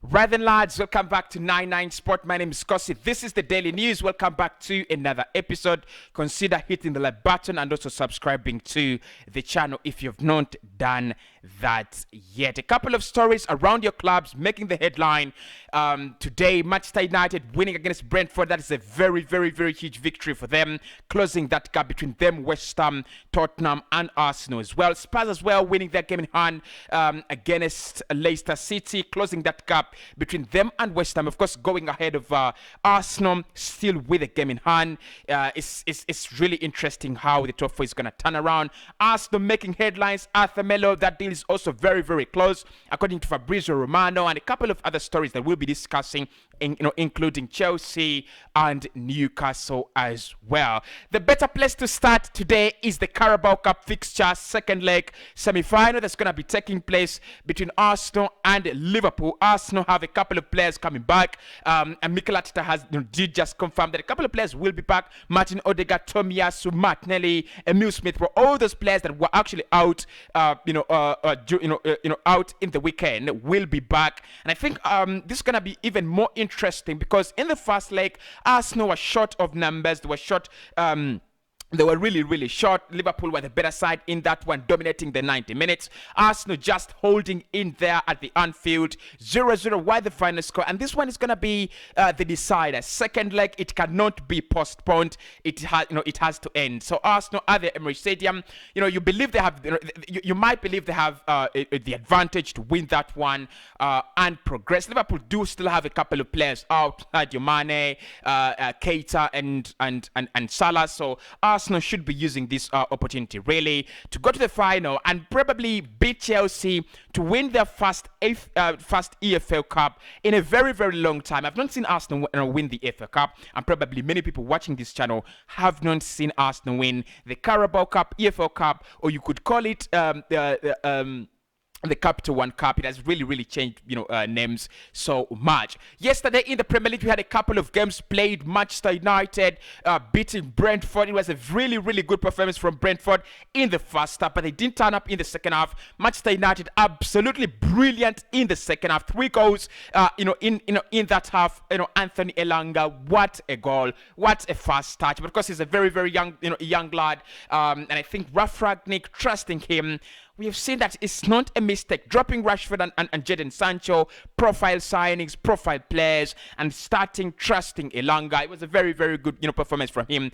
Right then, lads, welcome back to 99Sport. My name is Cossy. This is the daily news. Welcome back to another episode. Consider hitting the like button and also subscribing to the channel if you've not done that yet. A couple of stories around your clubs making the headline today. Manchester United winning against Brentford. That is a very, very, very huge victory for them, closing that gap between them, West Ham, Tottenham, and Arsenal as well. Spurs as well winning their game in hand against Leicester City, closing that gap between them and West Ham, of course, going ahead of Arsenal, still with a game in hand. It's really interesting how the top four is going to turn around. Arsenal making headlines. Arthur Melo, that deal is also very, very close, according to Fabrizio Romano, and a couple of other stories that we'll be discussing, including Chelsea and Newcastle as well. The better place to start today is the Carabao Cup fixture, second leg semi-final that's going to be taking place between Arsenal and Liverpool. Arsenal have a couple of players coming back, and Mikel Arteta did just confirm that a couple of players will be back. Martin Odegaard, Tomiyasu, Martinelli, Emile Smith, were all those players that were actually out, out in the weekend will be back. And I think this is going to be even more interesting because in the first leg, Arsenal were short of numbers. They were short. They were really, really short. Liverpool were the better side in that one, dominating the 90 minutes. Arsenal just holding in there at the Anfield. 0-0, why the final score? And this one is going to be the decider. Second leg, it cannot be postponed. It has to end. So Arsenal at the Emirates Stadium, you believe they have, you might believe they have the advantage to win that one and progress. Liverpool do still have a couple of players out, Sadio Mane, Keita, and Salah. So Arsenal should be using this opportunity really to go to the final and probably beat Chelsea to win their first EFL Cup in a very, very long time. I've not seen Arsenal win the EFL Cup, and probably many people watching this channel have not seen Arsenal win the Carabao Cup, EFL Cup, or you could call it the Capital One Cup. It has really, really changed, names so much. Yesterday in the Premier League, we had a couple of games played. Manchester United beating Brentford. It was a really, really good performance from Brentford in the first half, but they didn't turn up in the second half. Manchester United absolutely brilliant in the second half. 3 goals, in that half. Anthony Elanga, what a goal, what a fast touch. But of course, he's a very, very young, young lad, and I think Ralf Rangnick trusting him. We have seen that it's not a mistake. Dropping Rashford and Jadon Sancho, profile signings, profile players, and starting trusting Elanga. It was a very, very good performance from him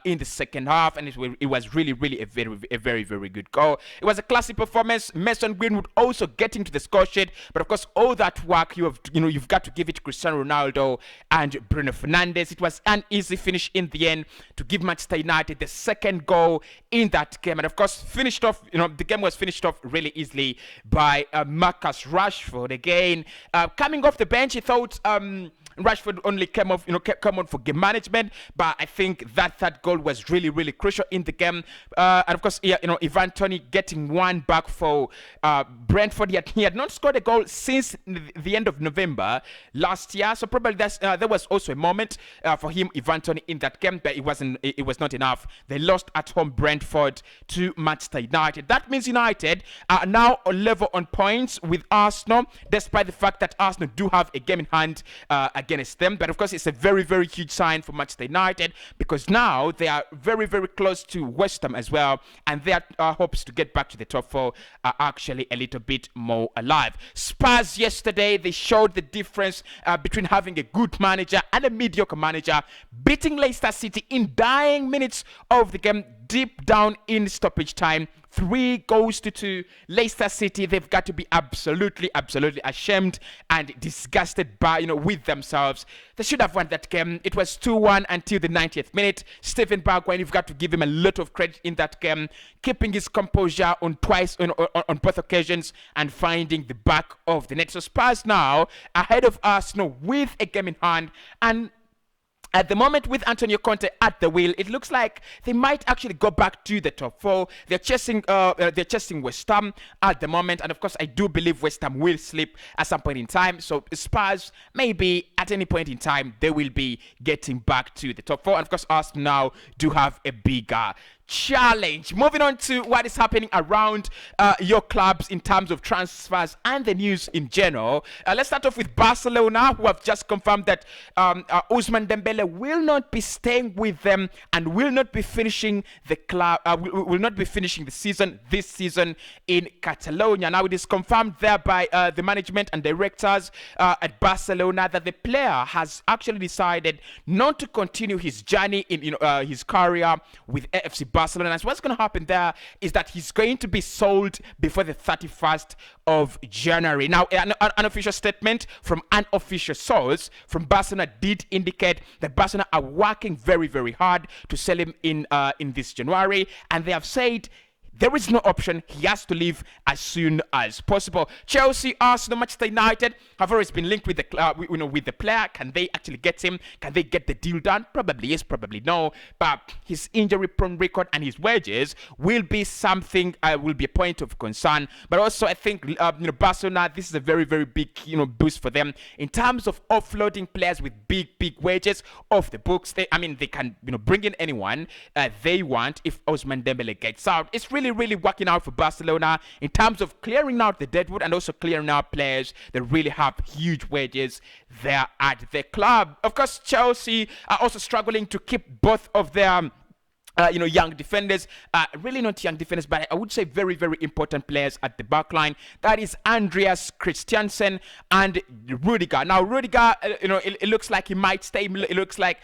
in the second half, and it was really, really a very, very good goal. It was a classic performance. Mason Greenwood also getting to the score sheet, but of course, all that work you've got to give it to Cristiano Ronaldo and Bruno Fernandes. It was an easy finish in the end to give Manchester United the second goal in that game, and of course, finished off. The game was finished off really easily by Marcus Rashford. Again, coming off the bench, he thought Rashford only came on for game management, but I think that third goal was really, really crucial in the game. And of course, Ivan Toney getting one back for Brentford. He had not scored a goal since the end of November last year, so probably there was also a moment for him, Ivan Toney, in that game, but it was not enough. They lost at home Brentford to Manchester United. That means United are now on level on points with Arsenal, despite the fact that Arsenal do have a game in hand against them. But of course, it's a very, very huge sign for Manchester United because now they are very, very close to West Ham as well, and their hopes to get back to the top 4 are actually a little bit more alive. Spurs yesterday, they showed the difference between having a good manager and a mediocre manager, beating Leicester City in dying minutes of the game, deep down in stoppage time. 3-2. Leicester City, they've got to be absolutely, absolutely ashamed and disgusted with themselves. They should have won that game. It was 2-1 until the 90th minute. Steven Bergwijn, you've got to give him a lot of credit in that game, keeping his composure on both occasions and finding the back of the net. So Spurs now ahead of Arsenal with a game in hand, and at the moment, with Antonio Conte at the wheel, it looks like they might actually go back to the top 4. They're chasing West Ham at the moment, and of course, I do believe West Ham will slip at some point in time. So Spurs, maybe at any point in time, they will be getting back to the top 4. And of course, Arsenal now do have a bigger challenge. Moving on to what is happening around your clubs in terms of transfers and the news in general. Let's start off with Barcelona, who have just confirmed that Ousmane Dembele will not be staying with them and will not be finishing the club. Will not be finishing the season this season in Catalonia. Now it is confirmed there by the management and directors at Barcelona that the player has actually decided not to continue his journey in his career with AFC Barcelona. And so what's going to happen there is that he's going to be sold before the 31st of January. Now, an unofficial statement from an official source from Barcelona did indicate that Barcelona are working very, very hard to sell him in this January, and they have said there is no option. He has to leave as soon as possible. Chelsea, Arsenal, Manchester United have always been linked with the with the player. Can they actually get him? Can they get the deal done? Probably yes, probably no. But his injury-prone record and his wages will be something. Will be a point of concern. But also, I think Barcelona. This is a very, very big boost for them in terms of offloading players with big wages off the books. They can bring in anyone they want if Ousmane Dembele gets out. It's really working out for Barcelona in terms of clearing out the deadwood and also clearing out players that really have huge wages there at the club. Of course, Chelsea are also struggling to keep both of their young defenders, really not young defenders, but I would say very, very important players at the back line. That is Andreas Christiansen and Rudiger. Now, Rudiger, it looks like he might stay. It looks like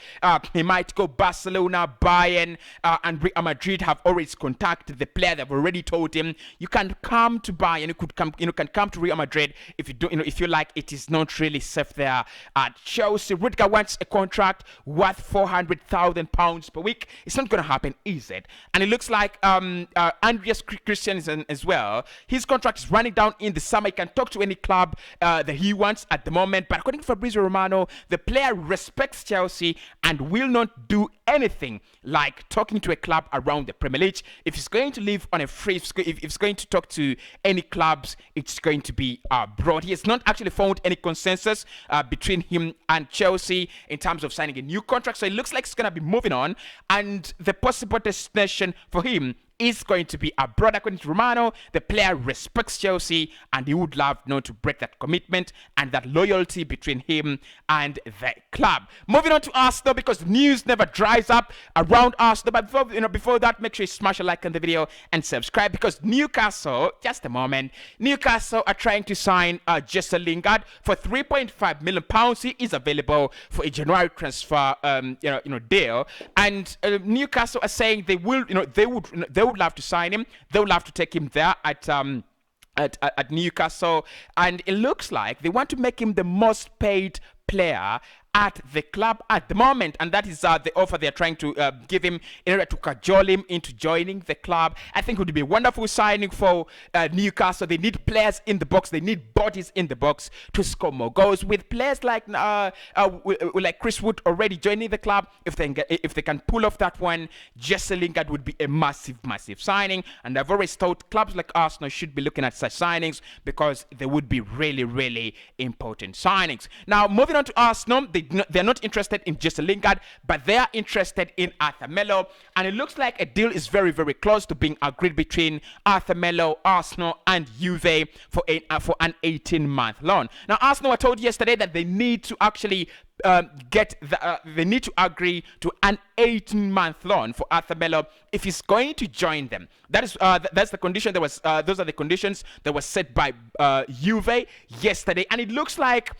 he might go Barcelona, Bayern, and Real Madrid have already contacted the player. They've already told him you can come to Bayern. You could come, can come to Real Madrid if you do. If you like, it is not really safe there at Chelsea. Rudiger wants a contract worth £400,000 per week. It's not going to happen. Is it? And it looks like Andreas Christiansen as well. His contract is running down in the summer. He can talk to any club that he wants at the moment. But according to Fabrizio Romano, the player respects Chelsea and will not do anything like talking to a club around the Premier League. If he's going to live on a free, if he's going to talk to any clubs, it's going to be abroad. He has not actually found any consensus between him and Chelsea in terms of signing a new contract. So it looks like it's going to be moving on, and the possible destination for him is going to be abroad. According to Romano, the player respects Chelsea and he would love not to break that commitment and that loyalty between him and the club. Moving on to Arsenal, because news never dries up around Arsenal. But before that, make sure you smash a like on the video and subscribe, because Newcastle, just a moment, Newcastle are trying to sign Jesse Lingard for £3.5 million. He is available for a January transfer deal, and Newcastle are saying they would love to sign him. They would love to take him there at Newcastle, and it looks like they want to make him the most paid player at the club at the moment, and that is the offer they're trying to give him in order to cajole him into joining the club. I think it would be a wonderful signing for Newcastle. They need players in the box. They need bodies in the box to score more goals. With players like Chris Wood already joining the club, if they can pull off that one, Jesse Lingard would be a massive signing. And I've always thought clubs like Arsenal should be looking at such signings, because they would be really important signings. Now, moving on to Arsenal, they're not interested in Jesse Lingard, but they are interested in Arthur Melo, and it looks like a deal is very close to being agreed between Arthur Melo, Arsenal, and Juve for an 18-month loan. Now, Arsenal were told yesterday that they need to actually they need to agree to an 18-month loan for Arthur Melo if he's going to join them. That's the condition. Those are the conditions that were set by Juve yesterday, and it looks like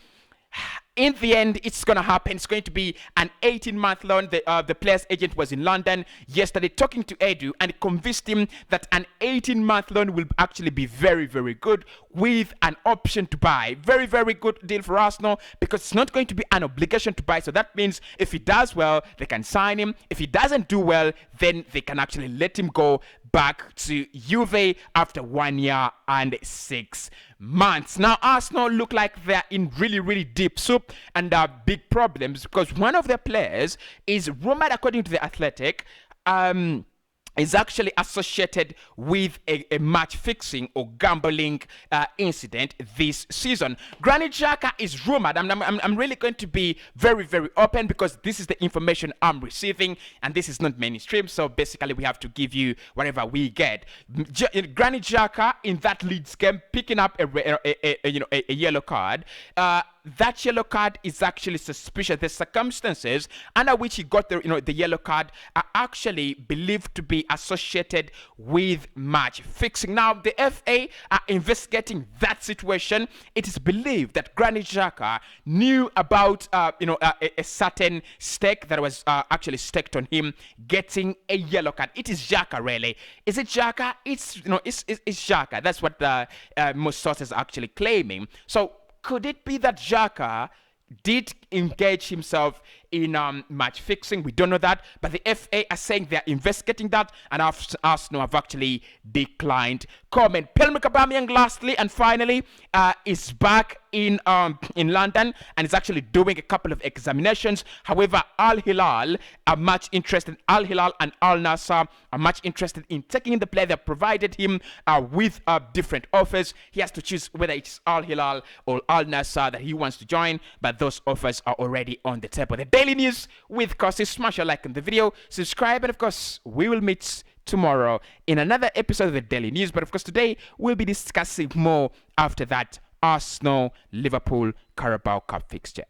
in the end, it's going to happen. It's going to be an 18-month loan. The player's agent was in London yesterday talking to Edu, and convinced him that an 18-month loan will actually be very good, with an option to buy. Very good deal for Arsenal, because it's not going to be an obligation to buy. So that means if he does well, they can sign him. If he doesn't do well, then they can actually let him go back to Juve after 1 year and 6 months. Now, Arsenal look like they're in really deep soup and big problems, because one of their players is rumored, according to the Athletic, is actually associated with a match fixing or gambling incident this season. Granit Xhaka is rumored. I'm really going to be very, very open because this is the information I'm receiving and this is not mainstream. So basically, we have to give you whatever we get. Granit Xhaka in that Leeds game picking up a yellow card. That yellow card is actually suspicious. The circumstances under which he got the yellow card are actually believed to be associated with match fixing. Now, the FA are investigating that situation. It is believed that Granit Xhaka knew about a certain stake that was actually staked on him getting a yellow card. It is Xhaka, really. Is it Xhaka? It's Xhaka. That's what most sources are actually claiming. So could it be that Xhaka did engage himself in match fixing? We don't know that, but the FA are saying they're investigating that, and Arsenal have actually declined comment. Pierre-Emerick Aubameyang, lastly and finally, is back in London and is actually doing a couple of examinations. However, Al Hilal are much interested. Al Hilal and Al Nassr are much interested in taking in the player. They provided him with different offers. He has to choose whether it's Al Hilal or Al Nassr that he wants to join, but those offers are already on the table. The Daily News with Cossy. Smash a like on the video, subscribe, and of course, we will meet tomorrow in another episode of the Daily News. But of course, today we'll be discussing more after that Arsenal Liverpool Carabao Cup fixture.